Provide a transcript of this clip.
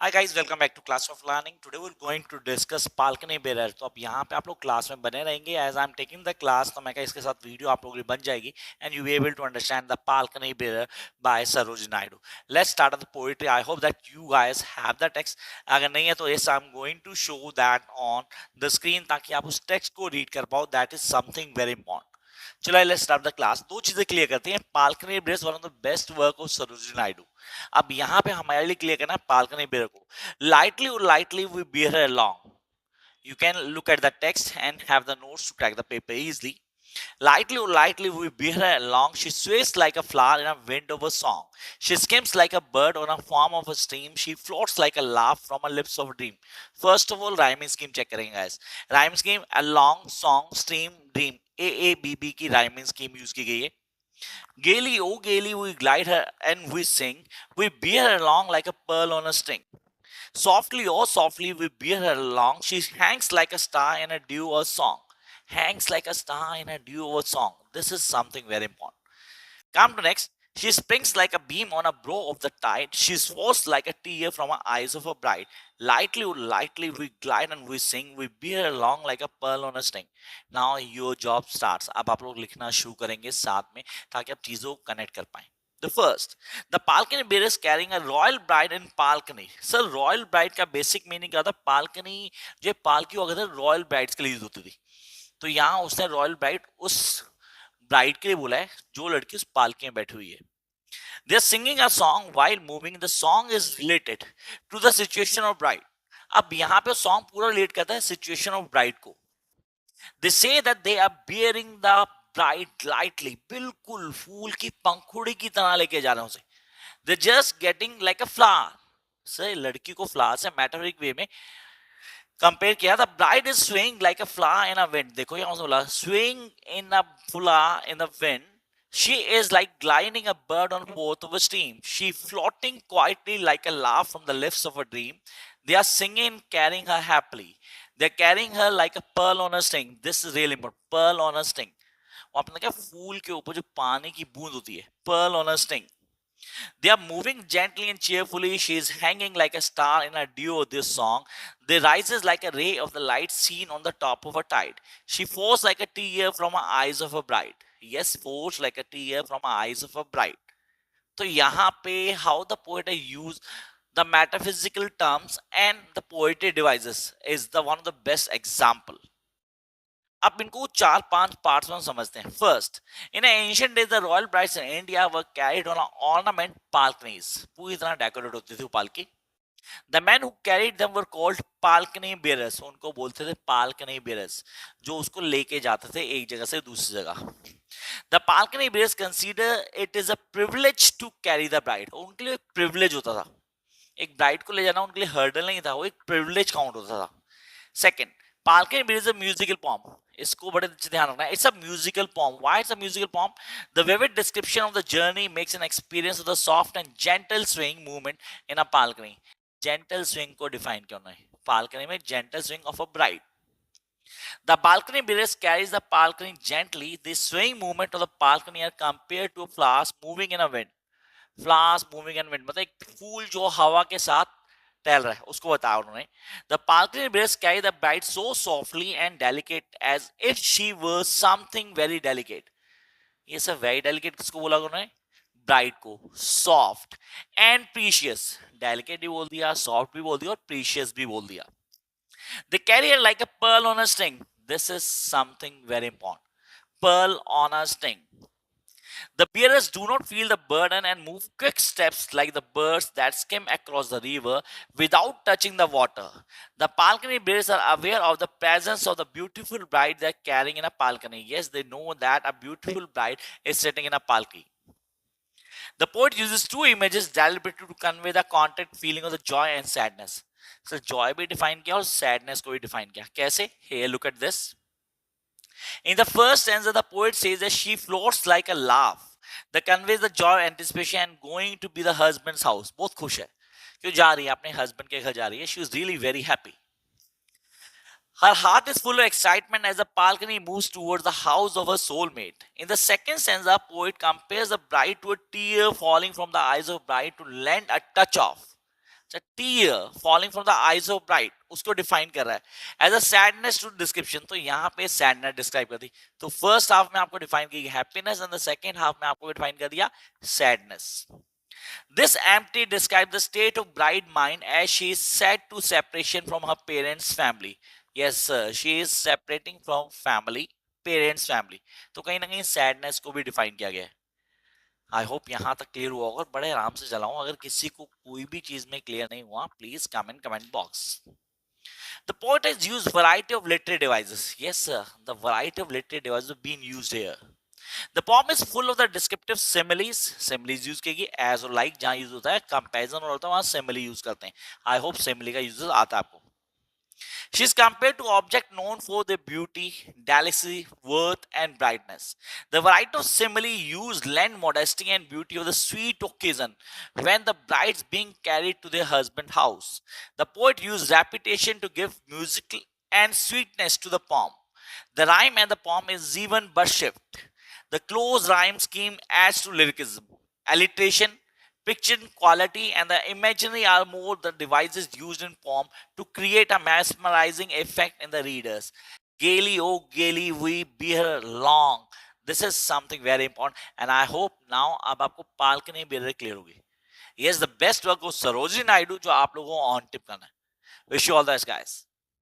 Hi guys, welcome back to class of learning. Today we are going to discuss palanquin bearer. तो अब यहाँ पे आप लोग क्लास में बने रहेंगे as I am taking the class. तो मैं कहा इसके साथ वीडियो आप लोगों की बन जाएगी and you be able to understand the palanquin bearer by Saroj Naidu. Let's start the poetry. I hope that you guys have the text. अगर नहीं है तो yes, I am going to show that on the screen ताकि आप उस text को read कर पाओ। That is something very important. चलो लेट्स स्टार्ट द क्लास। दो चीजें क्लियर करते हैं। Palanquin bearer one of the best work of Sarojini Naidu. अब यहाँ पे हमारे लिए क्लियर करना है पाल्कनी बेरर को। Lightly we bear her along. You can look at the text and have the notes to crack the paper easily. Lightly we bear her along. She sways like a flower in a wind of a song. She skims like a bird on a form of a stream. She floats like a laugh from a lips of a dream. First of all, rhyming scheme check करेंगे guys. Rhyme scheme along, song, stream, dream. AABB की rhyming scheme use की गई है. Gaily, oh gaily, we glide her and we sing. We bear her along like a pearl on a string. Softly, oh softly, we bear her along. She hangs like a star in a dew or song. Hangs like a star in a dew or song. This is something very important. Come to next. She springs like a beam on a brow of the tide. She's forced like a tear from her eyes of a bride. Lightly, oh, lightly, we glide and we sing. We bear her along like a pearl on a string. Now your job starts. अब आप लोग लिखना शुरू करेंगे साथ में ताकि आप चीजों को कनेक्ट कर पाएं. The first, the Palkani bearer is carrying a royal bride in Palkani. Sir royal bride का बेसिक मीनिंग क्या था? पालकनी जो पालकी हुआ था रॉयल ब्राइड्स के लिए यूज होती थी. तो यहाँ उसने रॉयल ब्राइड उस ब्राइड के लिए बोला है जो लड़की उस पालकी में बैठी हुई है. They are singing a song while moving. The song is related to the situation of bride. अब यहाँ पे सॉन्ग पूरा रिलेट करता है सिचुएशन ऑफ ब्राइड को. They say that they are bearing the bride lightly. बिल्कुल फूल की पंखुड़ी की तरह लेके जा रहे हैं उसे. They're just getting like a flower. Sir लड़की को फ्लावर से मेटाफोरिक वे में कंपेयर किया. The bride is swing like a flower in a wind. देखो यहाँ से बोला swing in a flower in the wind. She is like gliding a bird on board of a stream. She floating quietly like a laugh from the lips of a dream. They are singing, carrying her happily. They're carrying her like a pearl on a string. This is really important. Pearl on a string. वो आपने क्या फूल के ऊपर जो पानी की बूंद होती है, pearl on a string. They are moving gently and cheerfully. She is hanging like a star in a dew of this song. They rises like a ray of the light seen on the top of a tide. She falls like a tear from the eyes of a bride. Yes, falls like a tear from the eyes of a bride. तो यहाँ पे how the poet use the metaphysical terms and the poetry devices is the one of the best example. अब इनको चार पांच parts में समझते हैं. First, in ancient days the royal brides in India were carried on ornament palanquins. पूरी तरह decorate होती थी वो पालकी. The man who carried them were called palanquin bearers. उनको बोलते थे पाल्कनी बेरर्स, जो उसको लेके जाते थे एक जगह से दूसरी जगह. The palanquin bearers consider it is a privilege to carry the bride. उनके लिए प्रिविलेज होता था. एक ब्राइड को ले जाना उनके लिए हर्डल नहीं था, वो एक प्रिविलेज काउंट होता था. Second, Palkan Beer is a musical poem. इसको बड़े अच्छे ध्यान रखना है. It's a musical poem. Why it's a musical poem? The vivid description of the journey makes an experience of the soft and gentle swing movement in a balcony. Gentle swing को define किया उन्होंने. Balcony में gentle swing of a bride. The balcony bearers carries the balcony gently. The swing movement of the balcony are compared to flowers moving in a wind. Flowers moving in wind मतलब एक फूल जो हवा के साथ टहल रहा है उसको बताया उन्होंने. The palanquin bearers carry the bride so softly and delicate as if she was something very delicate. ये सब वेरी डेलिकेट किसको बोला उन्होंने? ब्राइड को. Soft and precious. डेलिकेट भी बोल दिया, सॉफ्ट भी बोल दिया और प्रीशियस भी बोल दिया. They carry like a pearl on a string. This is something very important. Pearl on a string. The bearers do not feel the burden and move quick steps like the birds that skim across the river without touching the water. The balcony bearers are aware of the presence of the beautiful bride they are carrying in a balcony. Yes, they know that a beautiful bride is sitting in a palki. The poet uses two images deliberately to convey the content feeling of the joy and sadness. So joy भी define किया और sadness को भी define किया. कैसे? Here, look at this. In the first stanza, the poet says that she floats like a laugh that conveys the joy, anticipation, and going to be the husband's house. बहुत खुश है क्यों जा रही है, अपने husband के घर जा रही है. She is really very happy. Her heart is full of excitement as the balcony moves towards the house of her soulmate. In the second stanza, poet compares the bride to a tear falling from the eyes of bride to lend a touch of. Tear falling from the eyes of bright उसको define कर रहा है as a sadness to description. तो यहाँ पे sadness describe कर दी। तो first half में आपको डिफाइन की happiness and the second half में आपको डिफाइन कर दिया sadness. This empty describes the state of bride mind as she is sad to separation from her parents' family. Yes, sir, she is separating from family, parents' family. तो कहीं ना कहीं sadness को भी डिफाइन किया गया है। आई होप यहाँ तक क्लियर हुआ होगा। बड़े आराम से चलाऊं। अगर किसी को कोई भी चीज में क्लियर नहीं हुआ please comment box. The poet has used variety of literary devices. Yes, sir, the variety of literary devices have been used here. The poem is full of the descriptive similes. Similes use की as और like जहाँ use होता है comparison और होता है वहाँ simile use करते हैं। I hope simile का use आता है आपको। She is compared to objects known for their beauty, delicacy, worth, and brightness. The variety of simile used lend modesty and beauty of the sweet occasion when the brides being carried to their husband's house. The poet used repetition to give musical and sweetness to the poem. The rhyme and the poem is even but shift. The close rhyme scheme adds to lyricism. Alliteration, picture quality, and the imaginary are more the devices used in poem to create a mesmerizing effect in the readers. Gaily, oh gaily, we bear long. This is something very important, and I hope now अब आपको पालकनी bearer clear होगी। Yes, the best work of Sarojini Naidu जो आप लोगों को on tip करना है। Wish you all the best, guys.